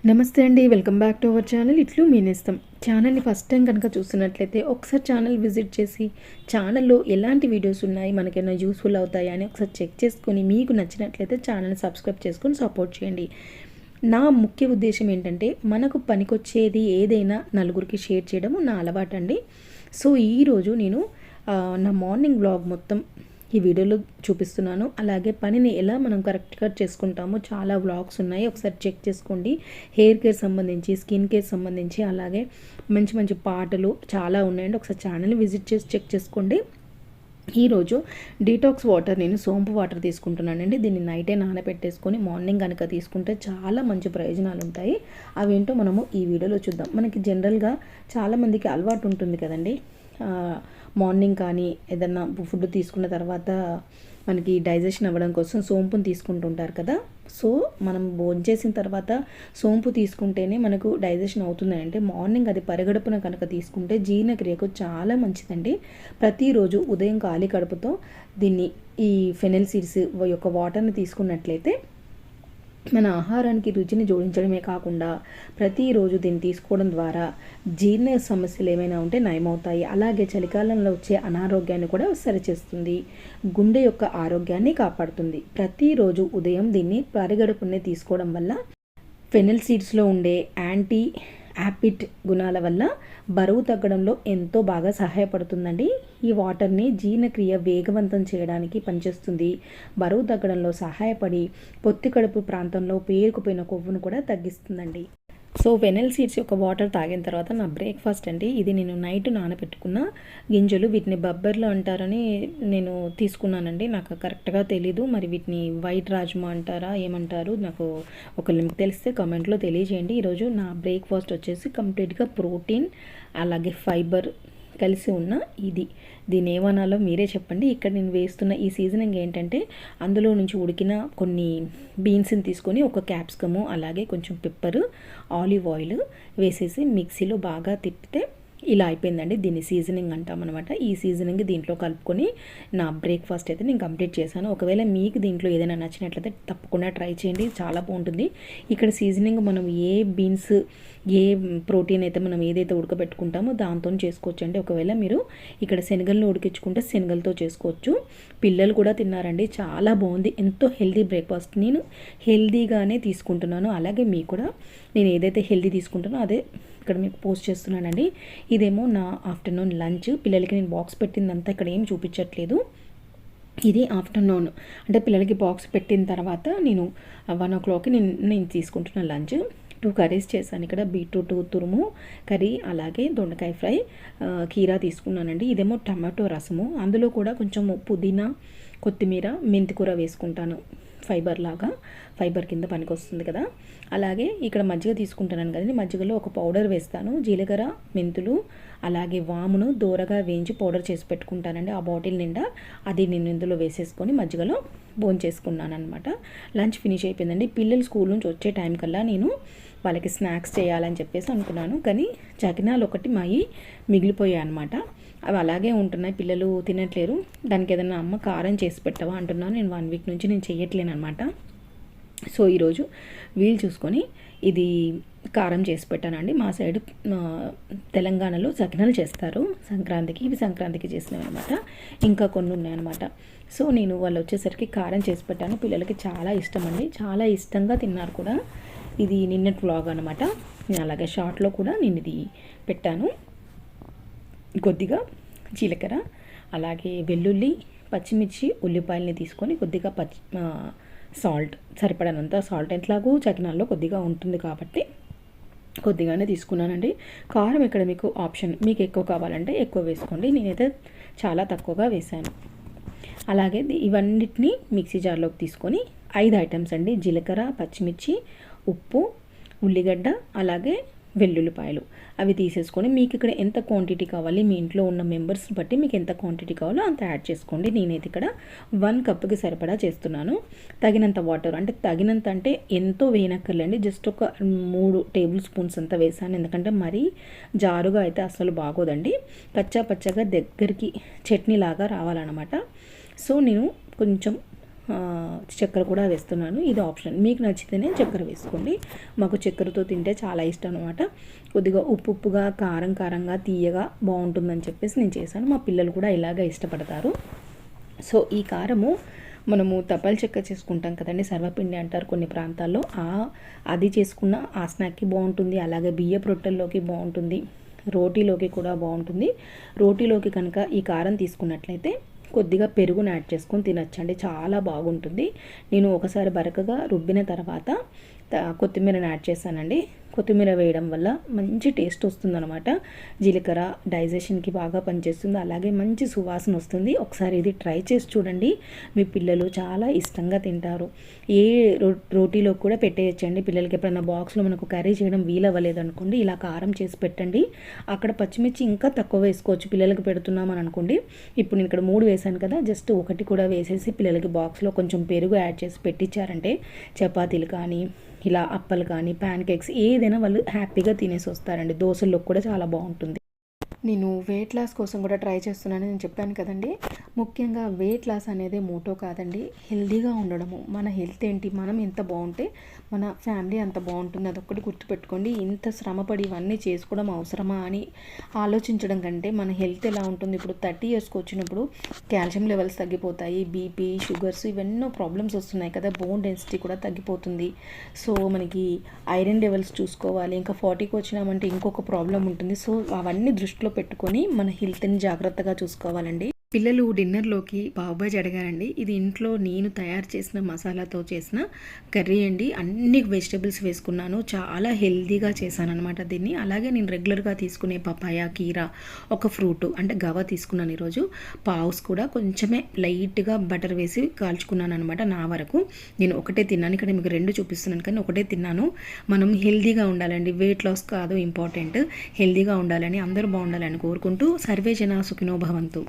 నమస్తే అండి. Welcome back to our channel ఇట్లు మీ నేస్తం. ఛానల్ని ఫస్ట్ టైం కనుక చూస్తున్నట్లయితే ఒకసారి ఛానల్ విజిట్ చేసి ఛానల్లో ఎలాంటి వీడియోస్ ఉన్నాయి, మనకైనా యూస్ఫుల్ అవుతాయా అని ఒకసారి చెక్ చేసుకొని మీకు నచ్చినట్లయితే ఛానల్ని సబ్స్క్రైబ్ చేసుకొని సపోర్ట్ చేయండి. నా ముఖ్య ఉద్దేశం ఏంటంటే మనకు పనికొచ్చేది ఏదైనా నలుగురికి షేర్ చేయడం నా అలవాటండి. సో ఈరోజు నేను నా మార్నింగ్ వ్లాగ్ మొత్తం ఈ వీడియోలో చూపిస్తున్నాను. అలాగే పనిని ఎలా మనం కరెక్ట్గా చేసుకుంటామో చాలా వ్లాగ్స్ ఉన్నాయి, ఒకసారి చెక్ చేసుకోండి. హెయిర్ కేర్ సంబంధించి, స్కిన్ కేర్ సంబంధించి, అలాగే మంచి మంచి పాటలు చాలా ఉన్నాయండి. ఒకసారి ఛానల్ని విజిట్ చేసి చెక్ చేసుకోండి. ఈరోజు డీటాక్స్ వాటర్, నేను సోంపు వాటర్ తీసుకుంటున్నానండి. దీన్ని నైటే నానబెట్టేసుకొని మార్నింగ్ కనుక తీసుకుంటే చాలా మంచి ప్రయోజనాలు ఉంటాయి. అవేంటో మనము ఈ వీడియోలో చూద్దాం. మనకి జనరల్గా చాలామందికి అలవాటు ఉంటుంది కదండి, మార్నింగ్ కానీ ఏదన్నా ఫుడ్ తీసుకున్న తర్వాత మనకి డైజెషన్ అవ్వడం కోసం సోంపుని తీసుకుంటుంటారు కదా. సో మనం భోంచేసిన తర్వాత సోంపు తీసుకుంటేనే మనకు డైజెషన్ అవుతుంది అంటే మార్నింగ్ అది పరిగడుపున కనుక తీసుకుంటే జీర్ణక్రియకు చాలా మంచిదండి. ప్రతిరోజు ఉదయం ఖాళీ కడుపుతో దీన్ని, ఈ ఫెనెల్ సీడ్స్ యొక్క వాటర్ని తీసుకున్నట్లయితే మన ఆహారానికి రుచిని జోడించడమే కాకుండా ప్రతిరోజు దీన్ని తీసుకోవడం ద్వారా జీర్ణ సమస్యలు ఏమైనా ఉంటే నయమవుతాయి. అలాగే చలికాలంలో వచ్చే అనారోగ్యాన్ని కూడా సరిచేస్తుంది, గుండె యొక్క ఆరోగ్యాన్ని కాపాడుతుంది. ప్రతిరోజు ఉదయం దీన్ని పరిగడుపునే తీసుకోవడం వల్ల ఫెనెల్ సీడ్స్లో ఉండే యాంటీ యాపిడ్ గుణాల వల్ల బరువు తగ్గడంలో ఎంతో బాగా సహాయపడుతుందండి. ఈ వాటర్ని జీర్ణక్రియ వేగవంతం చేయడానికి పనిచేస్తుంది. బరువు తగ్గడంలో సహాయపడి పొత్తి కడుపు ప్రాంతంలో పేరుకుపోయిన కొవ్వును కూడా తగ్గిస్తుందండి. సో ఫెనెల్ సీడ్స్ యొక్క వాటర్ తాగిన తర్వాత నా బ్రేక్ఫాస్ట్ అండి. ఇది నేను నైట్ నానబెట్టుకున్న గింజలు, వీటిని బబ్బర్లు అంటారని నేను తీసుకున్నానండి. నాకు కరెక్ట్గా తెలీదు, మరి వీటిని వైట్ రాజ్మా అంటారా ఏమంటారు, నాకు ఒకళ్ళు మీకు తెలిస్తే కామెంట్లో తెలియజేయండి. ఈరోజు నా బ్రేక్ఫాస్ట్ వచ్చేసి కంప్లీట్గా ప్రోటీన్ అలాగే ఫైబర్ కలిసి ఉన్న దీన్ని ఏమనాలో మీరే చెప్పండి. ఇక్కడ నేను వేస్తున్న ఈ సీజనింగ్ ఏంటంటే అందులో నుంచి ఉడికిన కొన్ని బీన్స్ని తీసుకొని ఒక క్యాప్సికము అలాగే కొంచెం పెప్పర్, ఆలివ్ ఆయిల్ వేసేసి మిక్సీలో బాగా తిప్పితే ఇలా అయిపోయిందండి. దీన్ని సీజనింగ్ అంటామన్నమాట. ఈ సీజనింగ్ దీంట్లో కలుపుకొని నా బ్రేక్ఫాస్ట్ అయితే నేను కంప్లీట్ చేశాను. ఒకవేళ మీకు దీంట్లో ఏదైనా నచ్చినట్లయితే తప్పకుండా ట్రై చేయండి, చాలా బాగుంటుంది. ఇక్కడ సీజనింగ్ మనం ఏ బీన్స్, ఏ ప్రోటీన్ అయితే మనం ఏదైతే ఉడకబెట్టుకుంటామో దాంతో చేసుకోవచ్చు అండి. ఒకవేళ మీరు ఇక్కడ శనగలను ఉడికించుకుంటే శనగలతో చేసుకోవచ్చు. పిల్లలు కూడా తిన్నారండి, చాలా బాగుంది. ఎంతో హెల్దీ బ్రేక్ఫాస్ట్. నేను హెల్దీగానే తీసుకుంటున్నాను, అలాగే మీకు కూడా నేను ఏదైతే హెల్దీ తీసుకుంటానో అదే ఇక్కడ మీకు పోస్ట్ చేస్తున్నానండి. ఇదేమో నా ఆఫ్టర్నూన్ లంచ్. పిల్లలకి నేను బాక్స్ పెట్టిందంతా ఇక్కడ ఏం చూపించట్లేదు. ఇది ఆఫ్టర్నూన్ అంటే పిల్లలకి బాక్స్ పెట్టిన తర్వాత నేను 1 o'clockకి నేను తీసుకుంటున్న లంచ్. 2 కర్రీస్ చేశాను. ఇక్కడ బీట్రూట్ తురుము కర్రీ, అలాగే దొండకాయ ఫ్రై, కీరా తీసుకున్నానండి. ఇదేమో టమాటో రసము, అందులో కూడా కొంచెం పుదీనా, కొత్తిమీర, మెంతికూర వేసుకుంటాను. ఫైబర్ కింద పనికి వస్తుంది కదా. అలాగే ఇక్కడ మజ్జిగ తీసుకుంటున్నాను కదండి. మజ్జిగలో ఒక పౌడర్ వేస్తాను, జీలకర్ర, మెంతులు, అలాగే వామును దోరగా వేయించి పౌడర్ చేసి పెట్టుకుంటానండి. ఆ బాటిల్ నిండా అది నేను ఇందులో వేసేసుకొని మజ్జిగలో భోంచేసుకున్నాను అనమాట. లంచ్ ఫినిష్ అయిపోయిందండి. పిల్లలు స్కూల్ నుంచి వచ్చే టైం కల్లా నేను వాళ్ళకి స్నాక్స్ చేయాలని చెప్పేసి అనుకున్నాను, కానీ చకినాలు ఒకటి మిగిలిపోయాయి అనమాట. అవి అలాగే ఉంటున్నాయి, పిల్లలు తినట్లేరు. దానికి ఏదైనా అమ్మ కారం చేసి పెట్టవా అంటున్నాను. నేను 1 week నుంచి నేను చేయట్లేను అనమాట. సో ఈరోజు వీలు చూసుకొని ఇది కారం చేసి పెట్టానండి. మా సైడ్ తెలంగాణలో సకినాలు చేస్తారు సంక్రాంతికి, ఇవి సంక్రాంతికి చేసినవి అనమాట. ఇంకా కొన్ని ఉన్నాయన్నమాట. సో నేను వాళ్ళు వచ్చేసరికి కారం చేసి పెట్టాను. పిల్లలకి చాలా ఇష్టం అండి, చాలా ఇష్టంగా తిన్నారు కూడా. ఇది నిన్నటి వ్లాగ్ అనమాట. నేను అలాగే షార్ట్లో కూడా నేను ఇది పెట్టాను. కొద్దిగా జీలకర్ర, అలాగే వెల్లుల్లి, పచ్చిమిర్చి, ఉల్లిపాయలని తీసుకొని కొద్దిగా సాల్ట్, సరిపడనంత సాల్ట్, ఎట్లాగూ చకినాల్లో కొద్దిగా ఉంటుంది కాబట్టి కొద్దిగానే తీసుకున్నానండి. కారం ఇక్కడ మీకు ఆప్షన్, మీకు ఎక్కువ కావాలంటే ఎక్కువ వేసుకోండి. నేనైతే చాలా తక్కువగా వేశాను. అలాగే ఇవన్నిటిని మిక్సీ జార్లోకి తీసుకొని 5 ఐటమ్స్ అండి: జీలకర్ర, పచ్చిమిర్చి, ఉప్పు, ఉల్లిగడ్డ, అలాగే వెల్లుల్లిపాయలు, అవి తీసేసుకొని మీకు ఇక్కడ ఎంత క్వాంటిటీ కావాలి, మీ ఇంట్లో ఉన్న మెంబర్స్ని బట్టి మీకు ఎంత క్వాంటిటీ కావాలో అంత యాడ్ చేసుకోండి. నేనైతే ఇక్కడ 1 కప్కి సరిపడా చేస్తున్నాను. తగినంత వాటర్, అంటే తగినంత అంటే ఎంతో వేయనక్కర్లేండి, జస్ట్ ఒక 3 టేబుల్ స్పూన్స్ అంతా వేసాను. ఎందుకంటే మరీ జారుగా అయితే అసలు బాగోదండి, పచ్చగా దగ్గరికి చట్నీ లాగా రావాలన్నమాట. సో నేను కొంచెం చక్కెర కూడా వేస్తున్నాను. ఇది ఆప్షన్, మీకు నచ్చితేనే చక్కెర వేసుకోండి. మాకు చక్కెరతో తింటే చాలా ఇష్టం అనమాట. కొద్దిగా ఉప్పుగా కారంగా తీయగా బాగుంటుందని చెప్పేసి నేను చేశాను. మా పిల్లలు కూడా ఇలాగ ఇష్టపడతారు. సో ఈ కారము మనము తపాల్ చెక్క చేసుకుంటాం కదండి, సర్వపిండి అంటారు కొన్ని ప్రాంతాల్లో, అది చేసుకున్న ఆ స్నాక్కి బాగుంటుంది. అలాగే బియ్యపు రొట్టెల్లోకి బాగుంటుంది, రోటీలోకి కూడా బాగుంటుంది. రోటీలోకి కనుక ఈ కారం తీసుకున్నట్లయితే కొద్దిగా పెరుగును యాడ్ చేసుకొని తినచ్చండి, చాలా బాగుంటుంది. నేను ఒకసారి బరకగా రుబ్బిన తర్వాత కొత్తిమీరని యాడ్ చేశానండి. కొత్తిమీర వేయడం వల్ల మంచి టేస్ట్ వస్తుందన్నమాట. జీలకర్ర డైజెషన్కి బాగా పనిచేస్తుంది, అలాగే మంచి సువాసన వస్తుంది. ఒకసారి ఇది ట్రై చేసి చూడండి, మీ పిల్లలు చాలా ఇష్టంగా తింటారు. ఏ రోటీలో కూడా పెట్టేయచ్చండి పిల్లలకి. ఎప్పుడైనా బాక్స్లో మనకు కర్రీ చేయడం వీలవ్వలేదు అనుకోండి, ఇలా కారం చేసి పెట్టండి. అక్కడ పచ్చిమిర్చి ఇంకా తక్కువ వేసుకోవచ్చు, పిల్లలకి పెడుతున్నామని అనుకోండి. ఇప్పుడు నేను ఇక్కడ 3 వేసాను కదా, జస్ట్ 1 కూడా వేసేసి పిల్లలకి బాక్స్లో కొంచెం పెరుగు యాడ్ చేసి పెట్టించారంటే చపాతీలు కానీ ఇలా అప్పలు కానీ ప్యాన్ కేక్స్ ఏదైనా వాళ్ళు హ్యాపీగా తినేసి వస్తారండి. దోశల్లో కూడా చాలా బాగుంటుంది. నేను వెయిట్ లాస్ కోసం కూడా ట్రై చేస్తున్నానని నేను చెప్పాను కదండి. ముఖ్యంగా వెయిట్ లాస్ అనేది మోటో కాదండి, హెల్దీగా ఉండడము. మన హెల్త్ ఏంటి, మనం ఎంత బాగుంటే మన ఫ్యామిలీ అంత బాగుంటుంది. అదొక్కటి గుర్తుపెట్టుకోండి. ఇంత శ్రమపడి ఇవన్నీ చేసుకోవడం అవసరమా అని ఆలోచించడం కంటే మన హెల్త్ ఎలా ఉంటుంది. ఇప్పుడు 30 ఇయర్స్కి వచ్చినప్పుడు కాల్షియం లెవెల్స్ తగ్గిపోతాయి, బీపీ షుగర్స్ ఇవన్నో ప్రాబ్లమ్స్ వస్తున్నాయి కదా, బోన్ డెన్సిటీ కూడా తగ్గిపోతుంది. సో మనకి ఐరన్ లెవెల్స్ చూసుకోవాలి. ఇంకా 40కి వచ్చినామంటే ఇంకొక ప్రాబ్లం ఉంటుంది. సో అవన్నీ దృష్టిలో పెట్టుకొని మన హెల్త్ని జాగ్రత్తగా చూసుకోవాలండి. పిల్లలు డిన్నర్లోకి పావుబాజీ అడిగారండి. ఇది ఇంట్లో నేను తయారు చేసిన మసాలాతో చేసిన కర్రీ అండి. అన్ని వెజిటబుల్స్ వేసుకున్నాను, చాలా హెల్తీగా చేశాను అనమాట దీన్ని. అలాగే నేను రెగ్యులర్గా తీసుకునే పపాయ, కీరా, ఒక ఫ్రూట్ అంటే గవ తీసుకున్నాను ఈరోజు. పావుస్ కూడా కొంచెమే లైట్గా బటర్ వేసి కాల్చుకున్నాను అనమాట. నా వరకు నేను ఒకటే తిన్నాను, ఇక్కడ మీకు 2 చూపిస్తున్నాను కానీ ఒకటే తిన్నాను. మనం హెల్తీగా ఉండాలండి, వెయిట్ లాస్ కాదు ఇంపార్టెంట్, హెల్తీగా ఉండాలని, అందరూ బాగుండాలని కోరుకుంటూ సర్వే జన సుఖినో భవంతు.